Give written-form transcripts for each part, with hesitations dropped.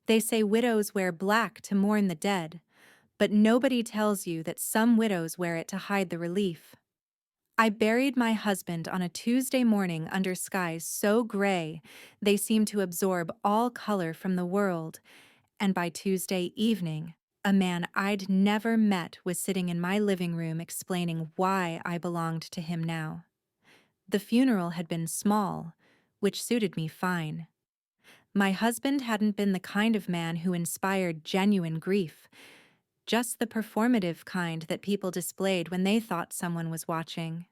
They say widows wear black to mourn the dead, but nobody tells you that some widows wear it to hide the relief. I buried my husband on a Tuesday morning under skies so gray they seemed to absorb all color from the world, and by Tuesday evening, a man I'd never met was sitting in my living room explaining why I belonged to him now. The funeral had been small, which suited me fine. My husband hadn't been the kind of man who inspired genuine grief, just the performative kind that people displayed when they thought someone was watching.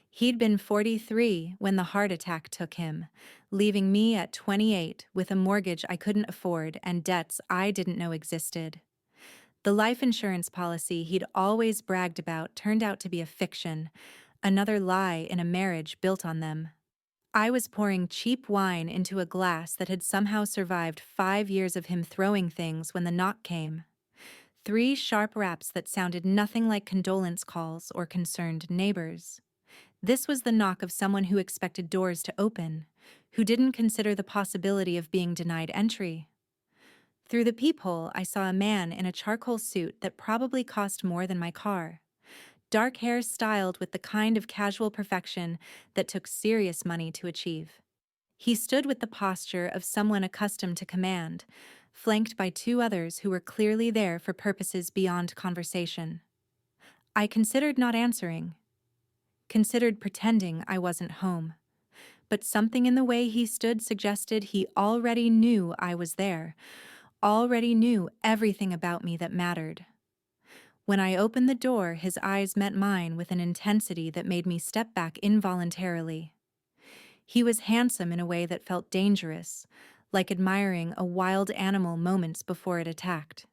He'd been 43 when the heart attack took him, leaving me at 28 with a mortgage I couldn't afford and debts I didn't know existed. The life insurance policy he'd always bragged about turned out to be a fiction, another lie in a marriage built on them. I was pouring cheap wine into a glass that had somehow survived 5 years of him throwing things when the knock came. 3 sharp raps that sounded nothing like condolence calls or concerned neighbors. This was the knock of someone who expected doors to open, who didn't consider the possibility of being denied entry. Through the peephole, I saw a man in a charcoal suit that probably cost more than my car. Dark hair styled with the kind of casual perfection that took serious money to achieve. He stood with the posture of someone accustomed to command, flanked by 2 others who were clearly there for purposes beyond conversation. I considered not answering, considered pretending I wasn't home. But something in the way he stood suggested he already knew I was there, already knew everything about me that mattered. When I opened the door, his eyes met mine with an intensity that made me step back involuntarily. He was handsome in a way that felt dangerous, like admiring a wild animal moments before it attacked.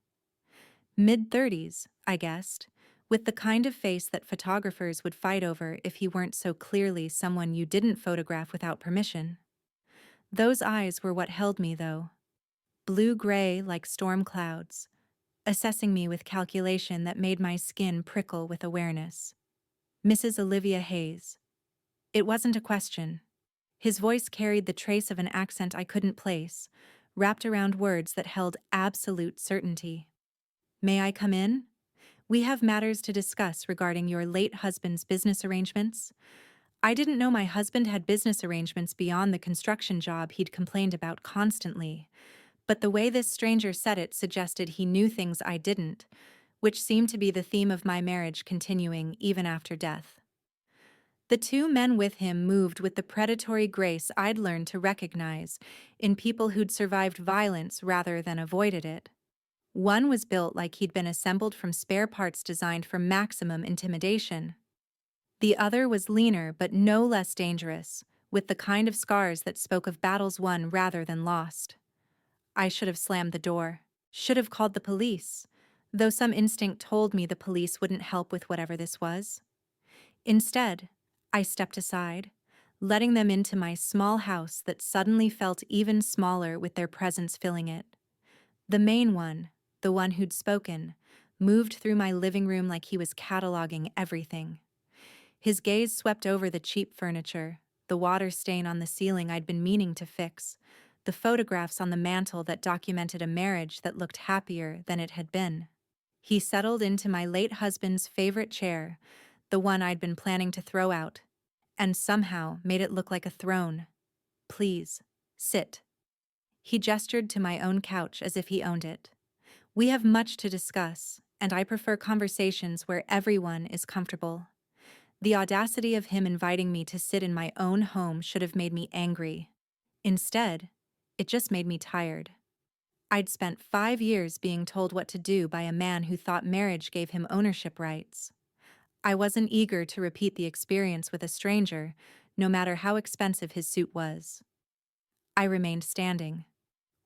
Mid-30s, I guessed, with the kind of face that photographers would fight over if he weren't so clearly someone you didn't photograph without permission. Those eyes were what held me, though. Blue-gray like storm clouds, assessing me with calculation that made my skin prickle with awareness. Mrs. Olivia Hayes. It wasn't a question. His voice carried the trace of an accent I couldn't place, wrapped around words that held absolute certainty. May I come in? We have matters to discuss regarding your late husband's business arrangements. I didn't know my husband had business arrangements beyond the construction job he'd complained about constantly, but the way this stranger said it suggested he knew things I didn't, which seemed to be the theme of my marriage continuing even after death. The 2 men with him moved with the predatory grace I'd learned to recognize in people who'd survived violence rather than avoided it. One was built like he'd been assembled from spare parts designed for maximum intimidation. The other was leaner but no less dangerous, with the kind of scars that spoke of battles won rather than lost. I should have slammed the door, should have called the police, though some instinct told me the police wouldn't help with whatever this was. Instead, I stepped aside, letting them into my small house that suddenly felt even smaller with their presence filling it. The main one, the one who'd spoken, moved through my living room like he was cataloging everything. His gaze swept over the cheap furniture, the water stain on the ceiling I'd been meaning to fix, the photographs on the mantel that documented a marriage that looked happier than it had been. He settled into my late husband's favorite chair, the one I'd been planning to throw out, and somehow made it look like a throne. Please, sit. He gestured to my own couch as if he owned it. We have much to discuss, and I prefer conversations where everyone is comfortable. The audacity of him inviting me to sit in my own home should have made me angry. Instead, it just made me tired. I'd spent 5 years being told what to do by a man who thought marriage gave him ownership rights. I wasn't eager to repeat the experience with a stranger, no matter how expensive his suit was. I remained standing.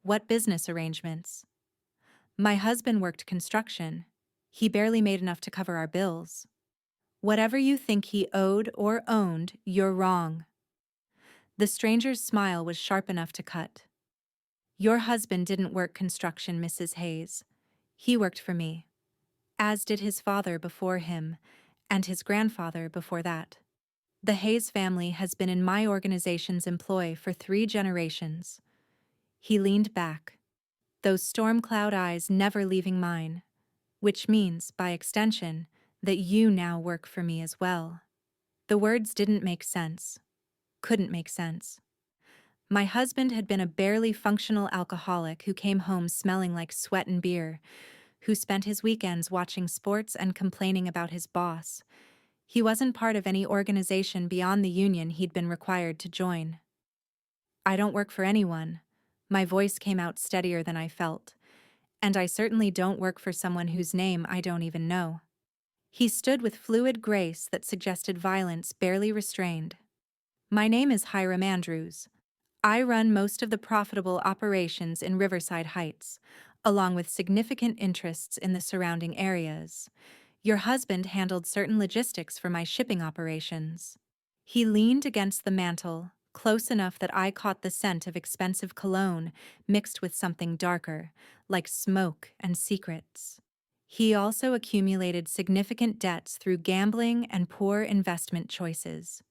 What business arrangements? My husband worked construction. He barely made enough to cover our bills. Whatever you think he owed or owned, you're wrong. The stranger's smile was sharp enough to cut. Your husband didn't work construction, Mrs. Hayes. He worked for me, as did his father before him, and his grandfather before that. The Hayes family has been in my organization's employ for 3 generations. He leaned back. those storm cloud eyes never leaving mine, which means, by extension, that you now work for me as well. The words didn't make sense. Couldn't make sense. My husband had been a barely functional alcoholic who came home smelling like sweat and beer, who spent his weekends watching sports and complaining about his boss. He wasn't part of any organization beyond the union he'd been required to join. I don't work for anyone. My voice came out steadier than I felt. And I certainly don't work for someone whose name I don't even know. He stood with fluid grace that suggested violence barely restrained. My name is Hiram Andrews. I run most of the profitable operations in Riverside Heights, along with significant interests in the surrounding areas. Your husband handled certain logistics for my shipping operations. He leaned against the mantel, close enough that I caught the scent of expensive cologne mixed with something darker, like smoke and secrets. He also accumulated significant debts through gambling and poor investment choices.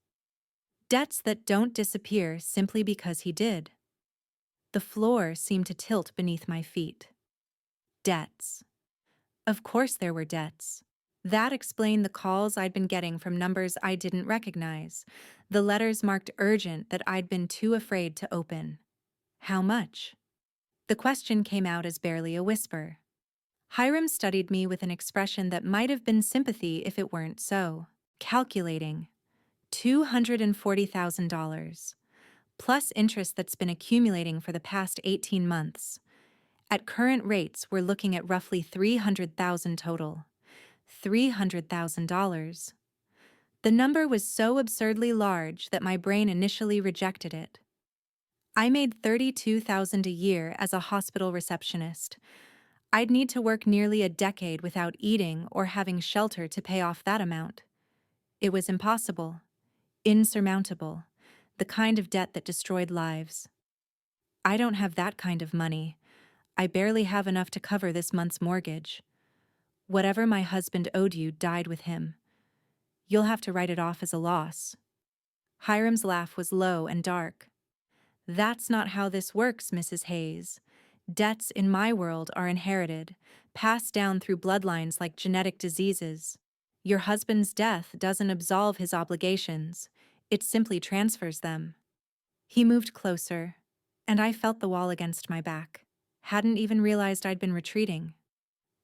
Debts that don't disappear simply because he did. The floor seemed to tilt beneath my feet. Debts. Of course there were debts. That explained the calls I'd been getting from numbers I didn't recognize, the letters marked urgent that I'd been too afraid to open. How much? The question came out as barely a whisper. Hiram studied me with an expression that might have been sympathy if it weren't so. Calculating. $240,000. Plus interest that's been accumulating for the past 18 months. At current rates, we're looking at roughly $300,000 total. $300,000. The number was so absurdly large that my brain initially rejected it. I made $32,000 a year as a hospital receptionist. I'd need to work nearly a decade without eating or having shelter to pay off that amount. It was impossible. Insurmountable. The kind of debt that destroyed lives. I don't have that kind of money. I barely have enough to cover this month's mortgage. Whatever my husband owed you died with him. You'll have to write it off as a loss. Hiram's laugh was low and dark. That's not how this works, Mrs. Hayes. Debts in my world are inherited, passed down through bloodlines like genetic diseases. Your husband's death doesn't absolve his obligations, it simply transfers them. He moved closer, and I felt the wall against my back. Hadn't even realized I'd been retreating.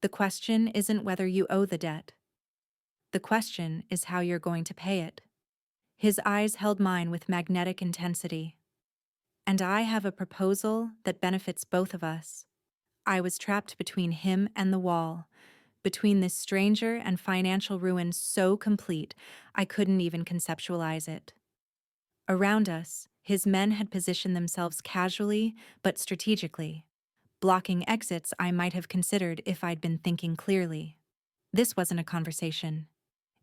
The question isn't whether you owe the debt. The question is how you're going to pay it. His eyes held mine with magnetic intensity. And I have a proposal that benefits both of us. I was trapped between him and the wall, between this stranger and financial ruin so complete I couldn't even conceptualize it. Around us, his men had positioned themselves casually but strategically, blocking exits I might have considered if I'd been thinking clearly. This wasn't a conversation.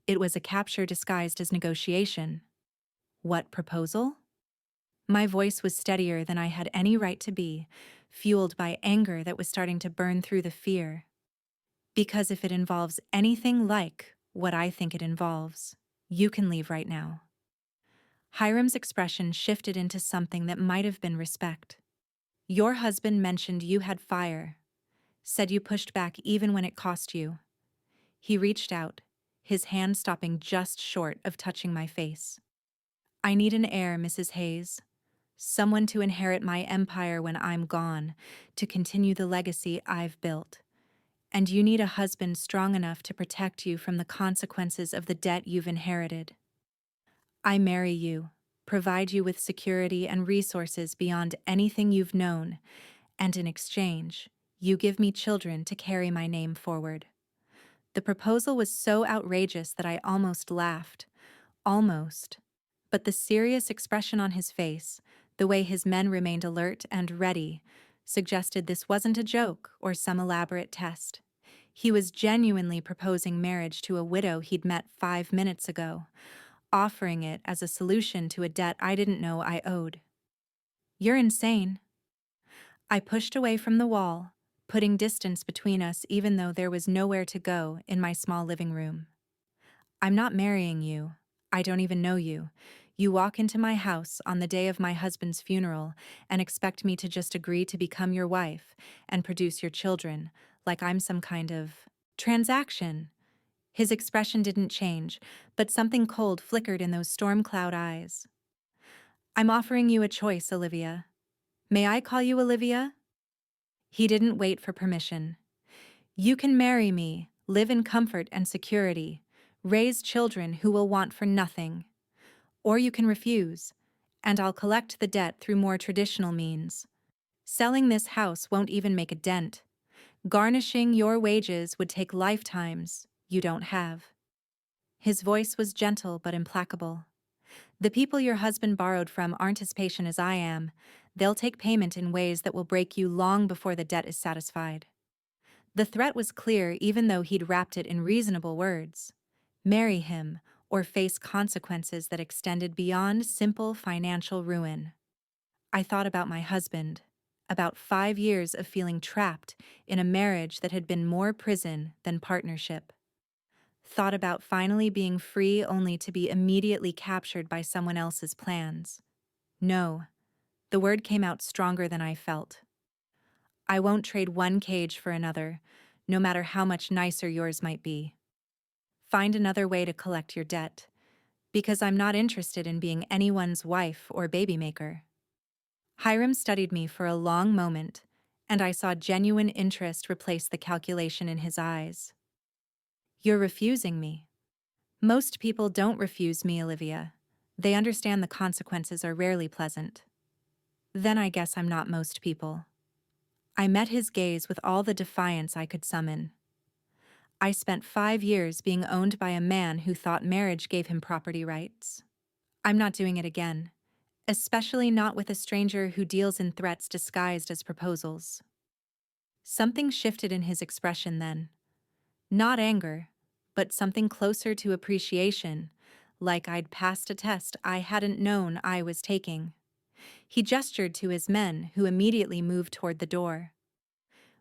It was a capture disguised as negotiation. What proposal? My voice was steadier than I had any right to be, fueled by anger that was starting to burn through the fear. Because if it involves anything like what I think it involves, you can leave right now. Hiram's expression shifted into something that might have been respect. Your husband mentioned you had fire, said you pushed back even when it cost you. He reached out, his hand stopping just short of touching my face. I need an heir, Mrs. Hayes. Someone to inherit my empire when I'm gone, to continue the legacy I've built. And you need a husband strong enough to protect you from the consequences of the debt you've inherited. I marry you, provide you with security and resources beyond anything you've known, and in exchange, you give me children to carry my name forward. The proposal was so outrageous that I almost laughed. Almost. But the serious expression on his face, the way his men remained alert and ready, suggested this wasn't a joke or some elaborate test. He was genuinely proposing marriage to a widow he'd met 5 minutes ago, offering it as a solution to a debt I didn't know I owed. You're insane. I pushed away from the wall, putting distance between us even though there was nowhere to go in my small living room. I'm not marrying you. I don't even know you. You walk into my house on the day of my husband's funeral and expect me to just agree to become your wife and produce your children, like I'm some kind of transaction. His expression didn't change, but something cold flickered in those storm cloud eyes. I'm offering you a choice, Olivia. May I call you Olivia? He didn't wait for permission. You can marry me, live in comfort and security, raise children who will want for nothing. Or you can refuse, and I'll collect the debt through more traditional means. Selling this house won't even make a dent. Garnishing your wages would take lifetimes you don't have. His voice was gentle but implacable. The people your husband borrowed from aren't as patient as I am. They'll take payment in ways that will break you long before the debt is satisfied. The threat was clear even though he'd wrapped it in reasonable words. Marry him, or face consequences that extended beyond simple financial ruin. I thought about my husband, about 5 years of feeling trapped in a marriage that had been more prison than partnership. Thought about finally being free only to be immediately captured by someone else's plans. No, the word came out stronger than I felt. I won't trade one cage for another, no matter how much nicer yours might be. Find another way to collect your debt, because I'm not interested in being anyone's wife or baby maker. Hiram studied me for a long moment, and I saw genuine interest replace the calculation in his eyes. You're refusing me. Most people don't refuse me, Olivia. They understand the consequences are rarely pleasant. Then I guess I'm not most people. I met his gaze with all the defiance I could summon. I spent 5 years being owned by a man who thought marriage gave him property rights. I'm not doing it again, especially not with a stranger who deals in threats disguised as proposals. Something shifted in his expression then. Not anger, but something closer to appreciation, like I'd passed a test I hadn't known I was taking. He gestured to his men, who immediately moved toward the door.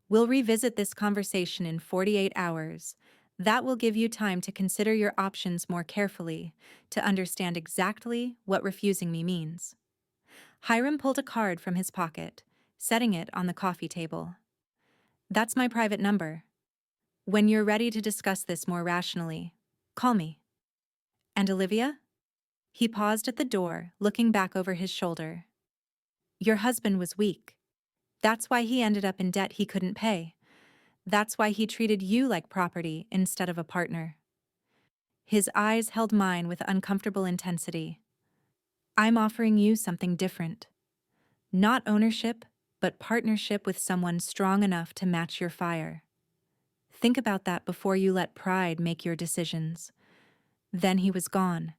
We'll revisit this conversation in 48 hours. That will give you time to consider your options more carefully, to understand exactly what refusing me means. Hiram pulled a card from his pocket, setting it on the coffee table. That's my private number. When you're ready to discuss this more rationally, call me. And Olivia? He paused at the door, looking back over his shoulder. Your husband was weak. That's why he ended up in debt he couldn't pay. That's why he treated you like property instead of a partner. His eyes held mine with uncomfortable intensity. I'm offering you something different. Not ownership, but partnership with someone strong enough to match your fire. Think about that before you let pride make your decisions. Then he was gone,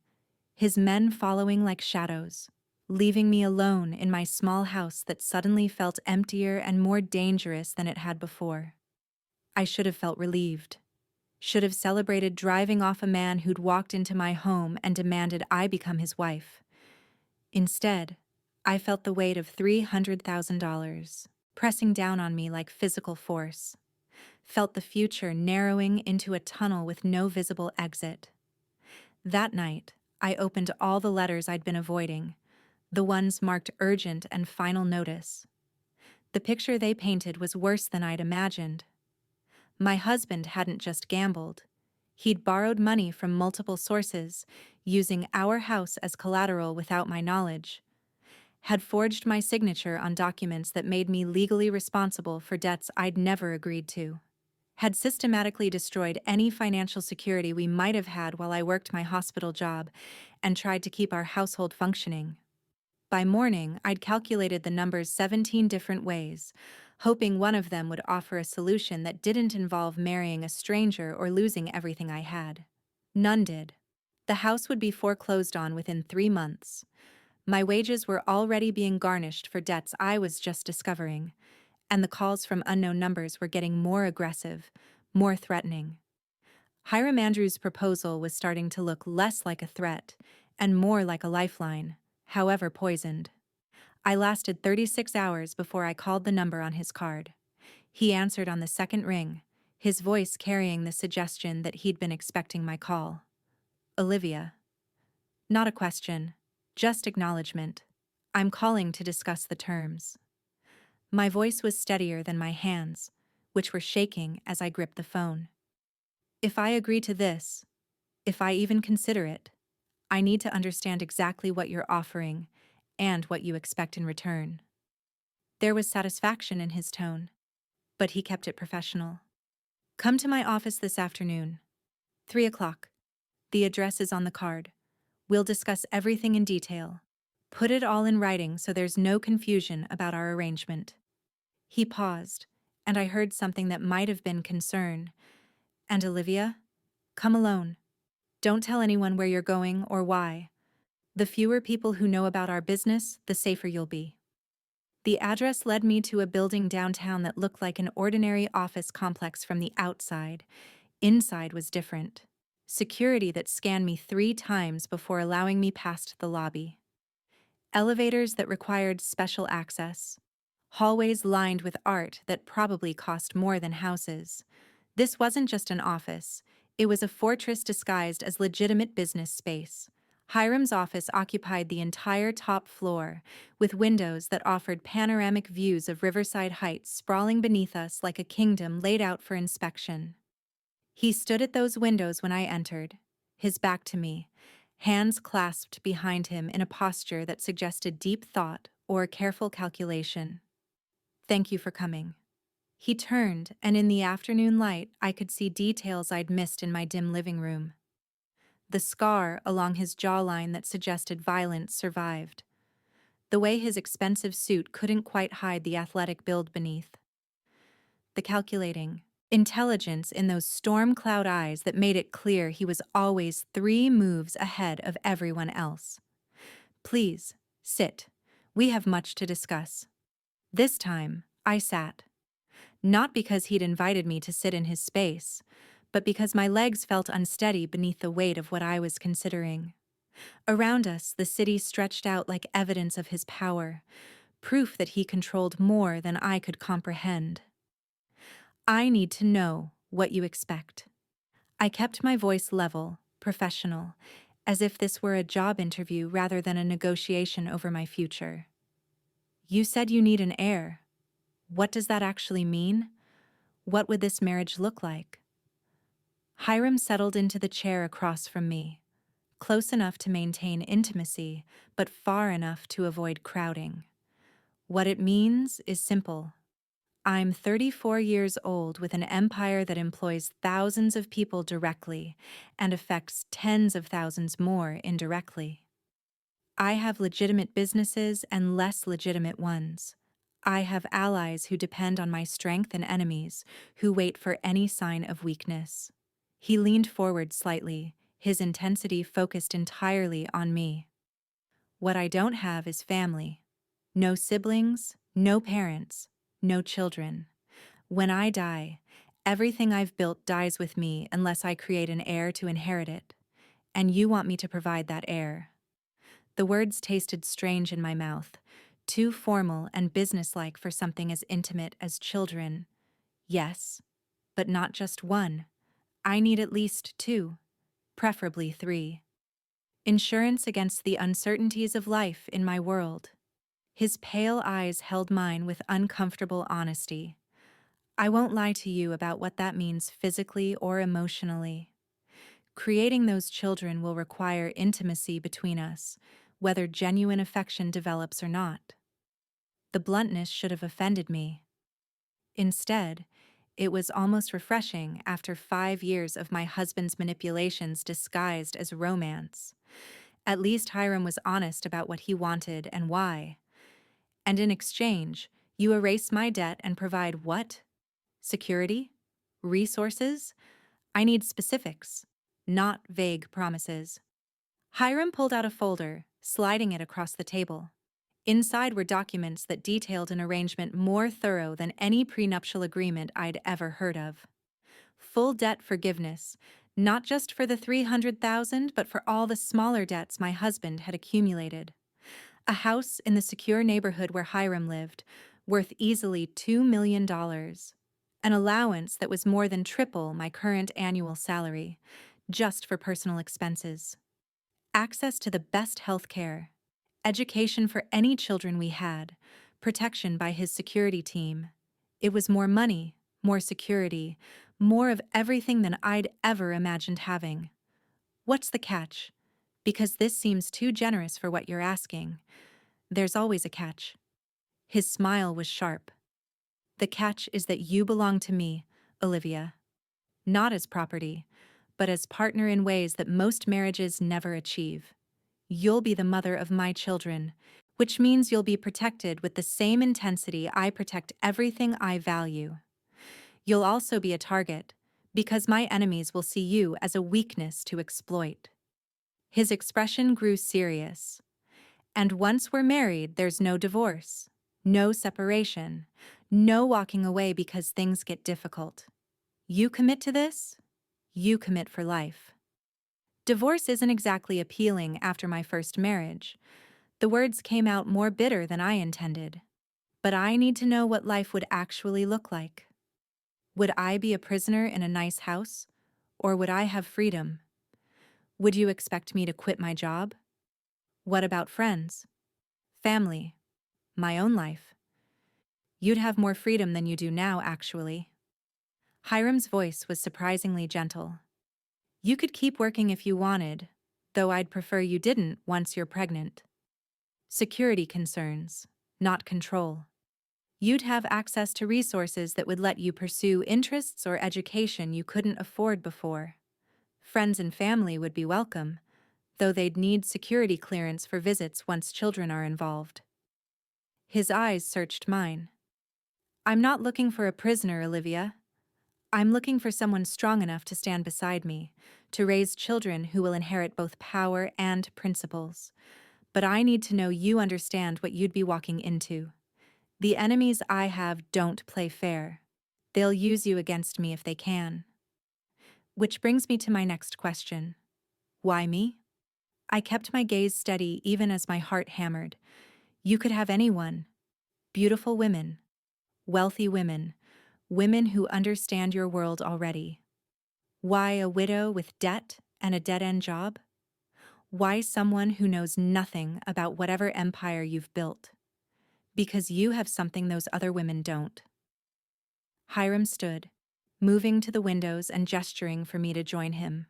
his men following like shadows, leaving me alone in my small house that suddenly felt emptier and more dangerous than it had before. I should have felt relieved. Should have celebrated driving off a man who'd walked into my home and demanded I become his wife. Instead, I felt the weight of $300,000 pressing down on me like physical force. Felt the future narrowing into a tunnel with no visible exit. That night, I opened all the letters I'd been avoiding, the ones marked urgent and final notice. The picture they painted was worse than I'd imagined. My husband hadn't just gambled. He'd borrowed money from multiple sources, using our house as collateral without my knowledge. Had forged my signature on documents that made me legally responsible for debts I'd never agreed to. Had systematically destroyed any financial security we might have had while I worked my hospital job and tried to keep our household functioning. By morning, I'd calculated the numbers 17 different ways, hoping one of them would offer a solution that didn't involve marrying a stranger or losing everything I had. None did. The house would be foreclosed on within 3 months. My wages were already being garnished for debts I was just discovering, and the calls from unknown numbers were getting more aggressive, more threatening. Hiram Andrews' proposal was starting to look less like a threat and more like a lifeline, however poisoned. I lasted 36 hours before I called the number on his card. He answered on the second ring, his voice carrying the suggestion that he'd been expecting my call. Olivia. Not a question, Just acknowledgement. I'm calling to discuss the terms. My voice was steadier than my hands, which were shaking as I gripped the phone. If I agree to this, if I even consider it, I need to understand exactly what you're offering and what you expect in return. There was satisfaction in his tone, but he kept it professional. Come to my office this afternoon. 3 o'clock. The address is on the card. We'll discuss everything in detail. Put it all in writing so there's no confusion about our arrangement. He paused, and I heard something that might have been concern. And Olivia? Come alone. Don't tell anyone where you're going or why. The fewer people who know about our business, the safer you'll be. The address led me to a building downtown that looked like an ordinary office complex from the outside. Inside was different. Security that scanned me 3 times before allowing me past the lobby. Elevators that required special access. Hallways lined with art that probably cost more than houses. This wasn't just an office. It was a fortress disguised as legitimate business space. Hiram's office occupied the entire top floor, with windows that offered panoramic views of Riverside Heights sprawling beneath us like a kingdom laid out for inspection. He stood at those windows when I entered, his back to me, hands clasped behind him in a posture that suggested deep thought or careful calculation. Thank you for coming. He turned, and in the afternoon light, I could see details I'd missed in my dim living room. The scar along his jawline that suggested violence survived. The way his expensive suit couldn't quite hide the athletic build beneath. The calculating intelligence in those storm cloud eyes that made it clear he was always 3 moves ahead of everyone else. Please, sit. We have much to discuss. This time, I sat. Not because he'd invited me to sit in his space, but because my legs felt unsteady beneath the weight of what I was considering. Around us, the city stretched out like evidence of his power, proof that he controlled more than I could comprehend. I need to know what you expect. I kept my voice level, professional, as if this were a job interview rather than a negotiation over my future. You said you need an heir. What does that actually mean? What would this marriage look like? Hiram settled into the chair across from me, close enough to maintain intimacy, but far enough to avoid crowding. What it means is simple. I'm 34 years old with an empire that employs thousands of people directly and affects tens of thousands more indirectly. I have legitimate businesses and less legitimate ones. I have allies who depend on my strength and enemies who wait for any sign of weakness. He leaned forward slightly, his intensity focused entirely on me. What I don't have is family. No siblings, no parents, no children. When I die, everything I've built dies with me unless I create an heir to inherit it. And you want me to provide that heir. The words tasted strange in my mouth, too formal and businesslike for something as intimate as children. Yes, but not just one. I need at least 2, preferably 3. Insurance against the uncertainties of life in my world. His pale eyes held mine with uncomfortable honesty. I won't lie to you about what that means physically or emotionally. Creating those children will require intimacy between us, whether genuine affection develops or not. The bluntness should have offended me. Instead, it was almost refreshing after 5 years of my husband's manipulations disguised as romance. At least Hiram was honest about what he wanted and why. And in exchange, you erase my debt and provide what? Security? Resources? I need specifics, not vague promises. Hiram pulled out a folder, sliding it across the table. Inside were documents that detailed an arrangement more thorough than any prenuptial agreement I'd ever heard of. Full debt forgiveness, not just for the $300,000, but for all the smaller debts my husband had accumulated. A house in the secure neighborhood where Hiram lived, worth easily $2 million. An allowance that was more than triple my current annual salary, just for personal expenses. Access to the best health care, education for any children we had, protection by his security team. It was more money, more security, more of everything than I'd ever imagined having. What's the catch? Because this seems too generous for what you're asking. There's always a catch. His smile was sharp. The catch is that you belong to me, Olivia. Not as property, but as partner in ways that most marriages never achieve. You'll be the mother of my children, which means you'll be protected with the same intensity I protect everything I value. You'll also be a target, because my enemies will see you as a weakness to exploit. His expression grew serious. And once we're married, there's no divorce, no separation, no walking away because things get difficult. You commit to this, you commit for life. Divorce isn't exactly appealing after my first marriage. The words came out more bitter than I intended. But I need to know what life would actually look like. Would I be a prisoner in a nice house? Or would I have freedom? Would you expect me to quit my job? What about friends? Family? My own life? You'd have more freedom than you do now, actually. Hiram's voice was surprisingly gentle. You could keep working if you wanted, though I'd prefer you didn't once you're pregnant. Security concerns, not control. You'd have access to resources that would let you pursue interests or education you couldn't afford before. Friends and family would be welcome, though they'd need security clearance for visits once children are involved. His eyes searched mine. I'm not looking for a prisoner, Olivia. I'm looking for someone strong enough to stand beside me, to raise children who will inherit both power and principles. But I need to know you understand what you'd be walking into. The enemies I have don't play fair. They'll use you against me if they can. Which brings me to my next question. Why me? I kept my gaze steady even as my heart hammered. You could have anyone. Beautiful women. Wealthy women. Women who understand your world already. Why a widow with debt and a dead-end job? Why someone who knows nothing about whatever empire you've built? Because you have something those other women don't. Hiram stood, moving to the windows and gesturing for me to join him.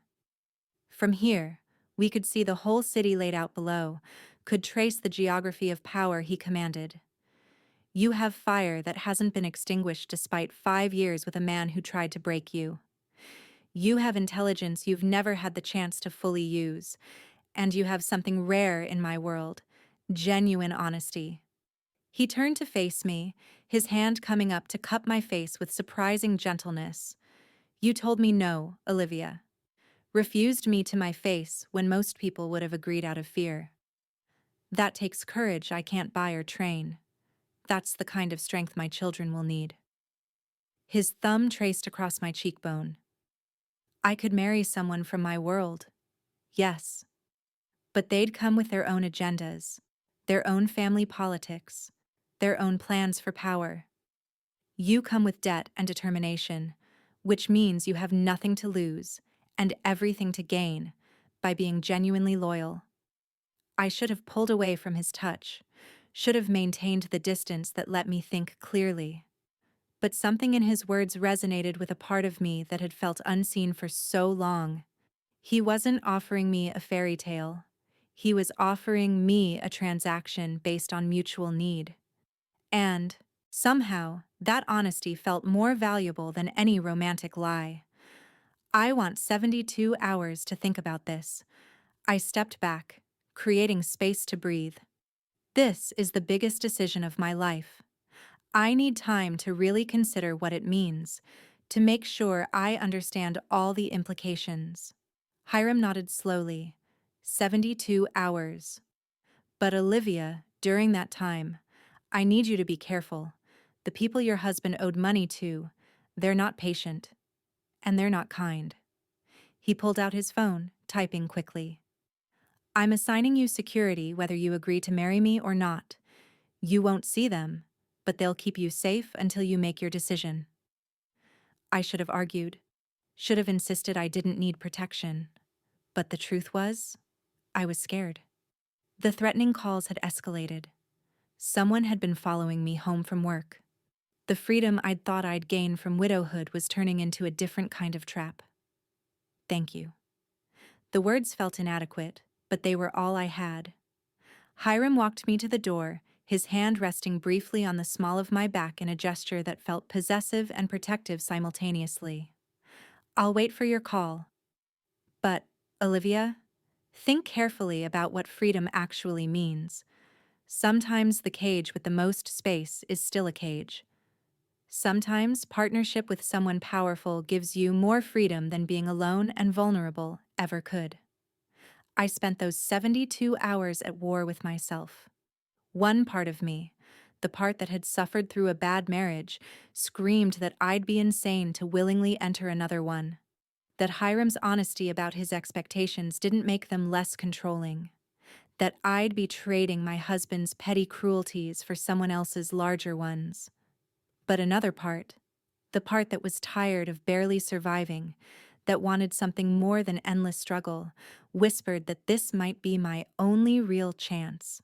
From here, we could see the whole city laid out below, could trace the geography of power he commanded. You have fire that hasn't been extinguished despite 5 years with a man who tried to break you. You have intelligence you've never had the chance to fully use, and you have something rare in my world, genuine honesty. He turned to face me, his hand coming up to cup my face with surprising gentleness. You told me no, Olivia. Refused me to my face when most people would have agreed out of fear. That takes courage I can't buy or train. That's the kind of strength my children will need. His thumb traced across my cheekbone. I could marry someone from my world. Yes. But they'd come with their own agendas, their own family politics, their own plans for power. You come with debt and determination, which means you have nothing to lose and everything to gain by being genuinely loyal. I should have pulled away from his touch, should have maintained the distance that let me think clearly. But something in his words resonated with a part of me that had felt unseen for so long. He wasn't offering me a fairy tale. He was offering me a transaction based on mutual need. And, somehow, that honesty felt more valuable than any romantic lie. I want 72 hours to think about this. I stepped back, creating space to breathe. This is the biggest decision of my life. I need time to really consider what it means, to make sure I understand all the implications. Hiram nodded slowly. 72 hours. But Olivia, during that time, I need you to be careful. The people your husband owed money to, they're not patient. And they're not kind. He pulled out his phone, typing quickly. I'm assigning you security whether you agree to marry me or not. You won't see them, but they'll keep you safe until you make your decision. I should have argued, should have insisted I didn't need protection. But the truth was, I was scared. The threatening calls had escalated. Someone had been following me home from work. The freedom I'd thought I'd gain from widowhood was turning into a different kind of trap. Thank you. The words felt inadequate, but they were all I had. Hiram walked me to the door, his hand resting briefly on the small of my back in a gesture that felt possessive and protective simultaneously. I'll wait for your call. But, Olivia, think carefully about what freedom actually means. Sometimes the cage with the most space is still a cage. Sometimes partnership with someone powerful gives you more freedom than being alone and vulnerable ever could. I spent those 72 hours at war with myself. One part of me, the part that had suffered through a bad marriage, screamed that I'd be insane to willingly enter another one. That Hiram's honesty about his expectations didn't make them less controlling. That I'd be trading my husband's petty cruelties for someone else's larger ones. But another part, the part that was tired of barely surviving, that wanted something more than endless struggle, whispered that this might be my only real chance.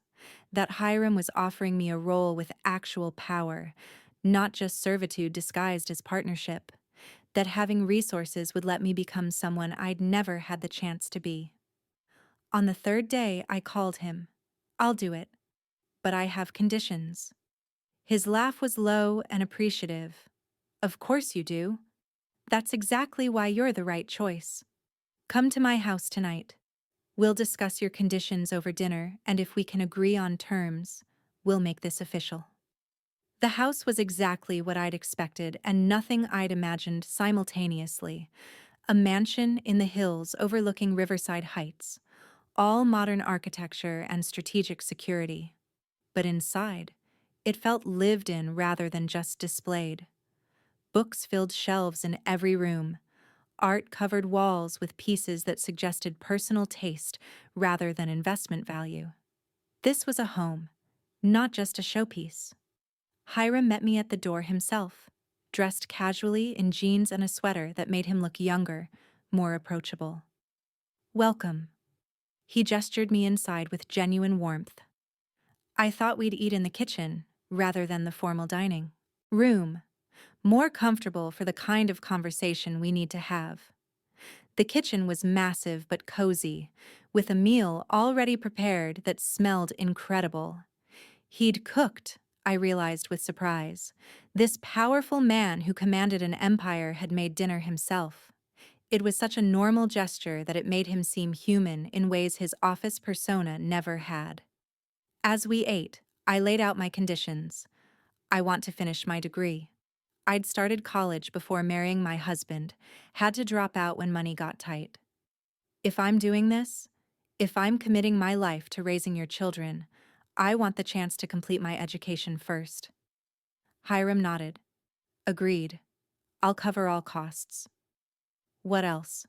That Hiram was offering me a role with actual power, not just servitude disguised as partnership. That having resources would let me become someone I'd never had the chance to be. On the third day, I called him. I'll do it. But I have conditions. His laugh was low and appreciative. Of course you do. That's exactly why you're the right choice. Come to my house tonight. We'll discuss your conditions over dinner, and if we can agree on terms, we'll make this official. The house was exactly what I'd expected and nothing I'd imagined simultaneously. A mansion in the hills overlooking Riverside Heights, all modern architecture and strategic security. But inside, it felt lived in rather than just displayed. Books filled shelves in every room. Art covered walls with pieces that suggested personal taste rather than investment value. This was a home, not just a showpiece. Hiram met me at the door himself, dressed casually in jeans and a sweater that made him look younger, more approachable. Welcome. He gestured me inside with genuine warmth. I thought we'd eat in the kitchen, rather than the formal dining room, more comfortable for the kind of conversation we need to have. The kitchen was massive but cozy, with a meal already prepared that smelled incredible. He'd cooked, I realized with surprise. This powerful man who commanded an empire had made dinner himself. It was such a normal gesture that it made him seem human in ways his office persona never had. As we ate, I laid out my conditions. I want to finish my degree. I'd started college before marrying my husband, had to drop out when money got tight. If I'm doing this, if I'm committing my life to raising your children, I want the chance to complete my education first. Hiram nodded. Agreed. I'll cover all costs. What else?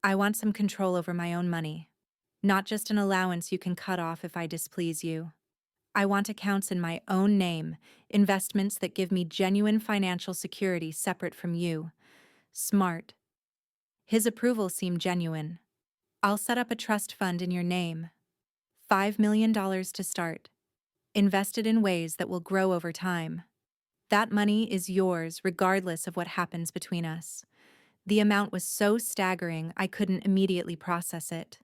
I want some control over my own money. Not just an allowance you can cut off if I displease you. I want accounts in my own name, investments that give me genuine financial security separate from you. Smart. His approval seemed genuine. I'll set up a trust fund in your name. $5 million to start. Invested in ways that will grow over time. That money is yours regardless of what happens between us. The amount was so staggering I couldn't immediately process it.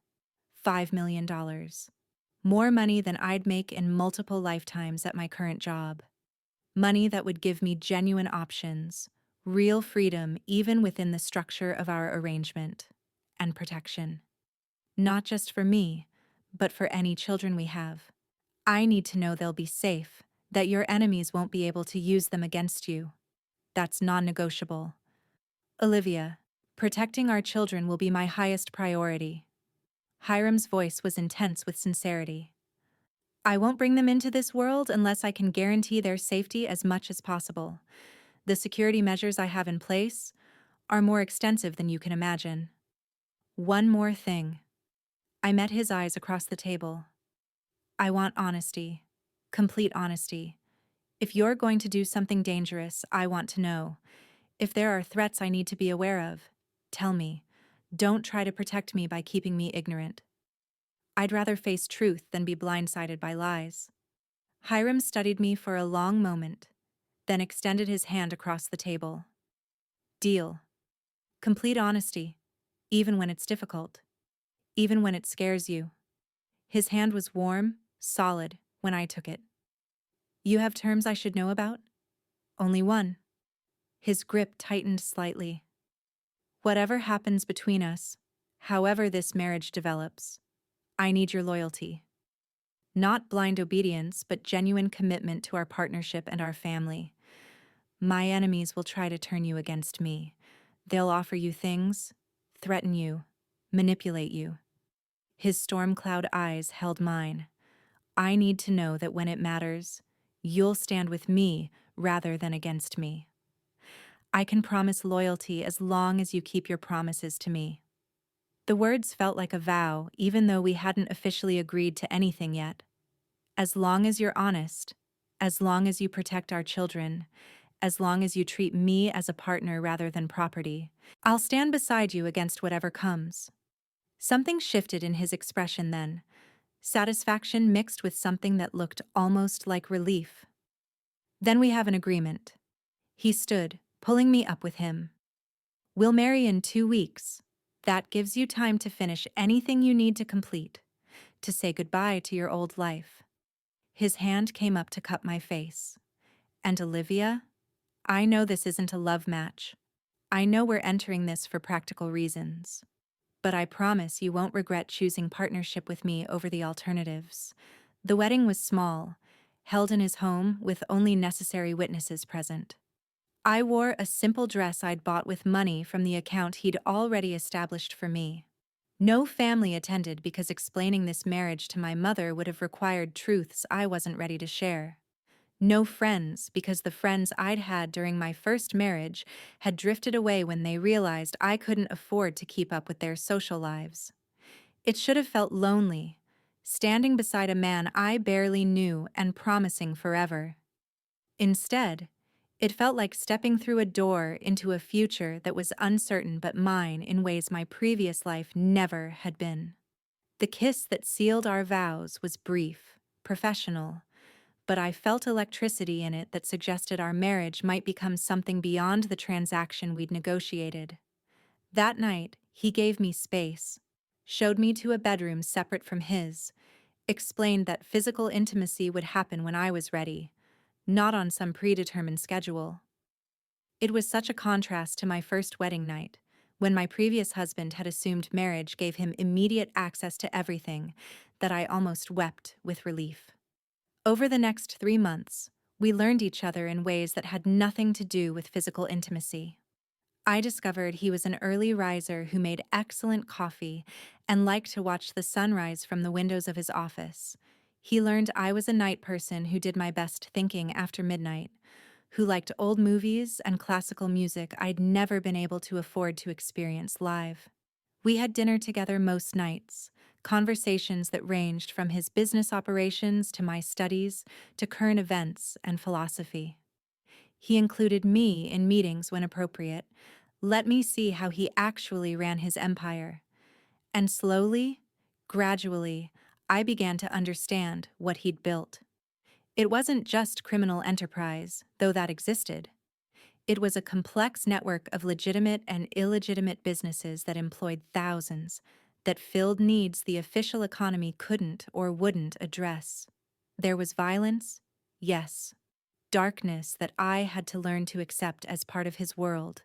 $5 million. More money than I'd make in multiple lifetimes at my current job. Money that would give me genuine options, real freedom even within the structure of our arrangement, and protection. Not just for me, but for any children we have. I need to know they'll be safe, that your enemies won't be able to use them against you. That's non-negotiable. Olivia, protecting our children will be my highest priority. Hiram's voice was intense with sincerity. I won't bring them into this world unless I can guarantee their safety as much as possible. The security measures I have in place are more extensive than you can imagine. One more thing. I met his eyes across the table. I want honesty. Complete honesty. If you're going to do something dangerous, I want to know. If there are threats I need to be aware of, tell me. Don't try to protect me by keeping me ignorant. I'd rather face truth than be blindsided by lies. Hiram studied me for a long moment, then extended his hand across the table. Deal. Complete honesty, even when it's difficult, even when it scares you. His hand was warm, solid, when I took it. You have terms I should know about? Only one. His grip tightened slightly. Whatever happens between us, however this marriage develops, I need your loyalty. Not blind obedience, but genuine commitment to our partnership and our family. My enemies will try to turn you against me. They'll offer you things, threaten you, manipulate you. His storm cloud eyes held mine. I need to know that when it matters, you'll stand with me rather than against me. I can promise loyalty as long as you keep your promises to me. The words felt like a vow, even though we hadn't officially agreed to anything yet. As long as you're honest, as long as you protect our children, as long as you treat me as a partner rather than property, I'll stand beside you against whatever comes. Something shifted in his expression then, satisfaction mixed with something that looked almost like relief. Then we have an agreement. He stood, pulling me up with him. We'll marry in 2 weeks. That gives you time to finish anything you need to complete, to say goodbye to your old life. His hand came up to cup my face. And Olivia, I know this isn't a love match. I know we're entering this for practical reasons. But I promise you won't regret choosing partnership with me over the alternatives. The wedding was small, held in his home with only necessary witnesses present. I wore a simple dress I'd bought with money from the account he'd already established for me. No family attended because explaining this marriage to my mother would have required truths I wasn't ready to share. No friends, because the friends I'd had during my first marriage had drifted away when they realized I couldn't afford to keep up with their social lives. It should have felt lonely, standing beside a man I barely knew and promising forever. Instead, it felt like stepping through a door into a future that was uncertain but mine in ways my previous life never had been. The kiss that sealed our vows was brief, professional, but I felt electricity in it that suggested our marriage might become something beyond the transaction we'd negotiated. That night, he gave me space, showed me to a bedroom separate from his, explained that physical intimacy would happen when I was ready, not on some predetermined schedule. It was such a contrast to my first wedding night, when my previous husband had assumed marriage gave him immediate access to everything, that I almost wept with relief. Over the next 3 months, we learned each other in ways that had nothing to do with physical intimacy. I discovered he was an early riser who made excellent coffee and liked to watch the sunrise from the windows of his office. He learned I was a night person who did my best thinking after midnight, who liked old movies and classical music I'd never been able to afford to experience live. We had dinner together most nights, conversations that ranged from his business operations to my studies to current events and philosophy. He included me in meetings when appropriate, let me see how he actually ran his empire. And slowly, gradually, I began to understand what he'd built. It wasn't just criminal enterprise, though that existed. It was a complex network of legitimate and illegitimate businesses that employed thousands, that filled needs the official economy couldn't or wouldn't address. There was violence, yes, darkness that I had to learn to accept as part of his world.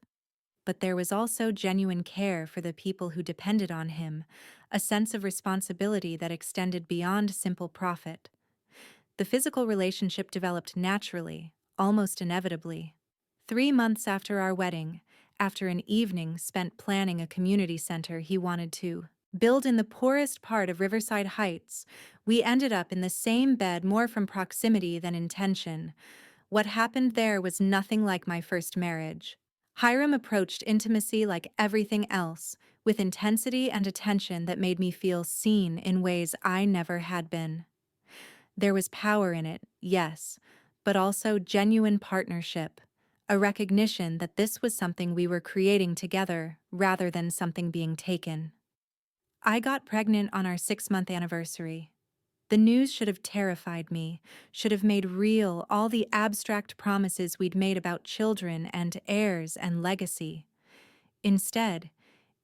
But there was also genuine care for the people who depended on him, a sense of responsibility that extended beyond simple profit. The physical relationship developed naturally, almost inevitably. 3 months after our wedding, after an evening spent planning a community center he wanted to build in the poorest part of Riverside Heights, we ended up in the same bed more from proximity than intention. What happened there was nothing like my first marriage. Hiram approached intimacy like everything else, with intensity and attention that made me feel seen in ways I never had been. There was power in it, yes, but also genuine partnership, a recognition that this was something we were creating together rather than something being taken. I got pregnant on our 6-month anniversary. The news should have terrified me, should have made real all the abstract promises we'd made about children and heirs and legacy. Instead,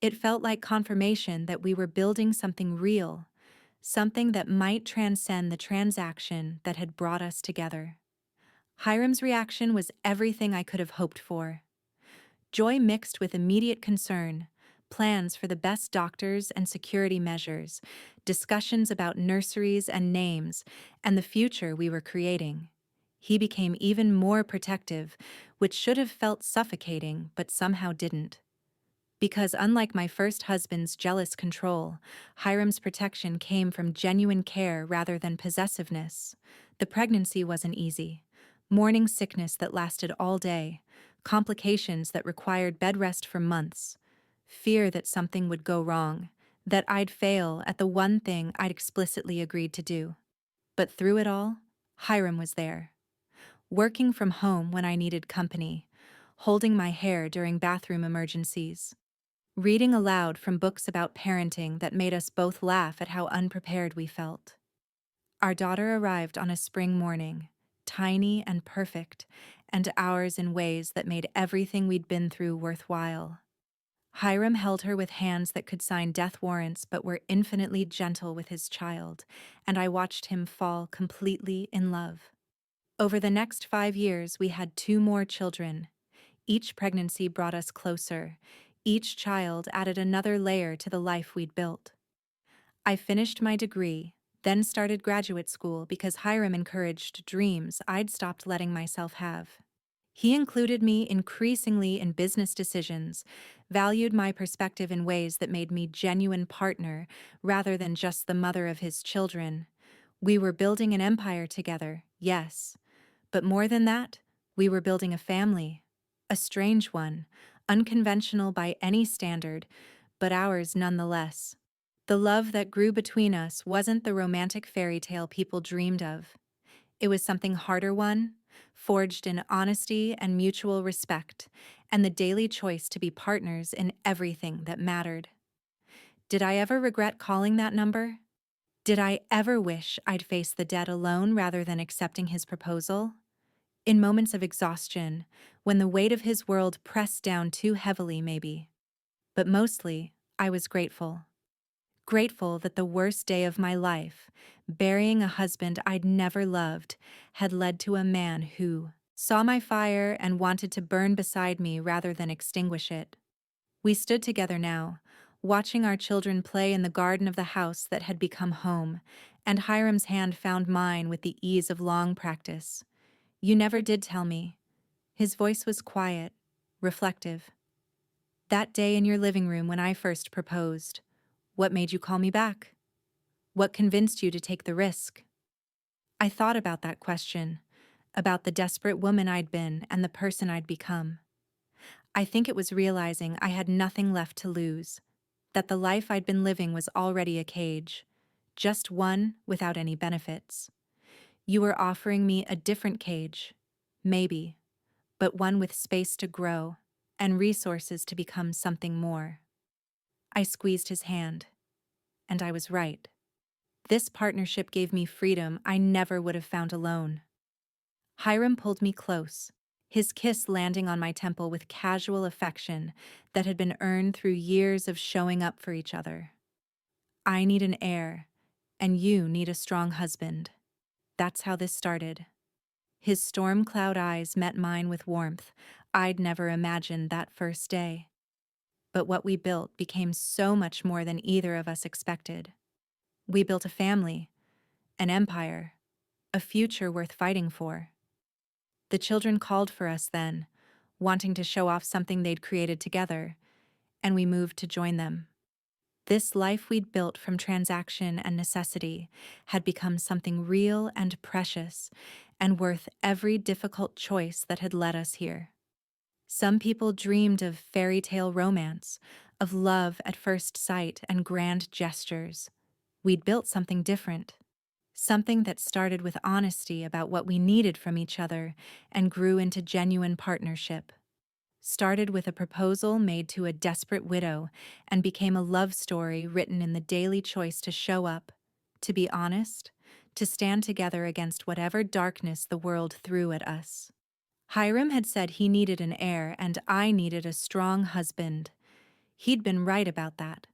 it felt like confirmation that we were building something real, something that might transcend the transaction that had brought us together. Hiram's reaction was everything I could have hoped for. Joy mixed with immediate concern, plans for the best doctors and security measures, discussions about nurseries and names, and the future we were creating. He became even more protective, which should have felt suffocating but somehow didn't. Because unlike my first husband's jealous control, Hiram's protection came from genuine care rather than possessiveness. The pregnancy wasn't easy. Morning sickness that lasted all day, complications that required bed rest for months, fear that something would go wrong, that I'd fail at the one thing I'd explicitly agreed to do. But through it all, Hiram was there, working from home when I needed company, holding my hair during bathroom emergencies, reading aloud from books about parenting that made us both laugh at how unprepared we felt. Our daughter arrived on a spring morning, tiny and perfect, and ours in ways that made everything we'd been through worthwhile. Hiram held her with hands that could sign death warrants but were infinitely gentle with his child, and I watched him fall completely in love. Over the next 5 years, we had 2 more children. Each pregnancy brought us closer. Each child added another layer to the life we'd built. I finished my degree, then started graduate school because Hiram encouraged dreams I'd stopped letting myself have. He included me increasingly in business decisions, valued my perspective in ways that made me genuine partner rather than just the mother of his children. We were building an empire together, yes, but more than that, we were building a family. A strange one, unconventional by any standard, but ours nonetheless. The love that grew between us wasn't the romantic fairy tale people dreamed of. It was something harder won, forged in honesty and mutual respect, and the daily choice to be partners in everything that mattered. Did I ever regret calling that number? Did I ever wish I'd face the debt alone rather than accepting his proposal? In moments of exhaustion, when the weight of his world pressed down too heavily, maybe. But mostly, I was grateful. Grateful that the worst day of my life, burying a husband I'd never loved, had led to a man who saw my fire and wanted to burn beside me rather than extinguish it. We stood together now, watching our children play in the garden of the house that had become home, and Hiram's hand found mine with the ease of long practice. "You never did tell me." His voice was quiet, reflective. "That day in your living room when I first proposed, what made you call me back? What convinced you to take the risk?" I thought about that question, about the desperate woman I'd been and the person I'd become. I think it was realizing I had nothing left to lose, that the life I'd been living was already a cage, just one without any benefits. You were offering me a different cage, maybe, but one with space to grow and resources to become something more. I squeezed his hand, and I was right. This partnership gave me freedom I never would have found alone. Hiram pulled me close, his kiss landing on my temple with casual affection that had been earned through years of showing up for each other. "I need an heir, and you need a strong husband." That's how this started. His storm cloud eyes met mine with warmth I'd never imagined that first day. But what we built became so much more than either of us expected. We built a family, an empire, a future worth fighting for. The children called for us then, wanting to show off something they'd created together, and we moved to join them. This life we'd built from transaction and necessity had become something real and precious, and worth every difficult choice that had led us here. Some people dreamed of fairy tale romance, of love at first sight and grand gestures. We'd built something different. Something that started with honesty about what we needed from each other and grew into genuine partnership. started with a proposal made to a desperate widow and became a love story written in the daily choice to show up, to be honest, to stand together against whatever darkness the world threw at us. Hiram had said he needed an heir and I needed a strong husband. He'd been right about that.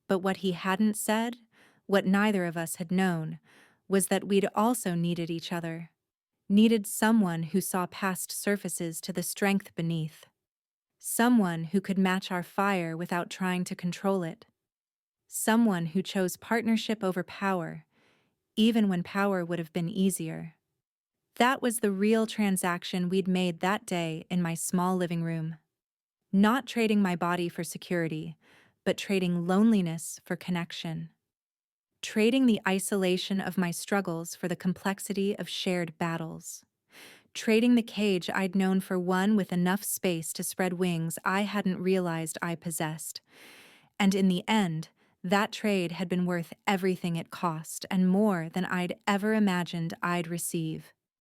But what he hadn't said, what neither of us had known, was that we'd also needed each other. Needed someone who saw past surfaces to the strength beneath. Someone who could match our fire without trying to control it. Someone who chose partnership over power, even when power would have been easier. That was the real transaction we'd made that day in my small living room. Not trading my body for security, but trading loneliness for connection. Trading the isolation of my struggles for the complexity of shared battles. Trading the cage I'd known for one with enough space to spread wings I hadn't realized I possessed. And in the end, that trade had been worth everything it cost and more than I'd ever imagined I'd receive.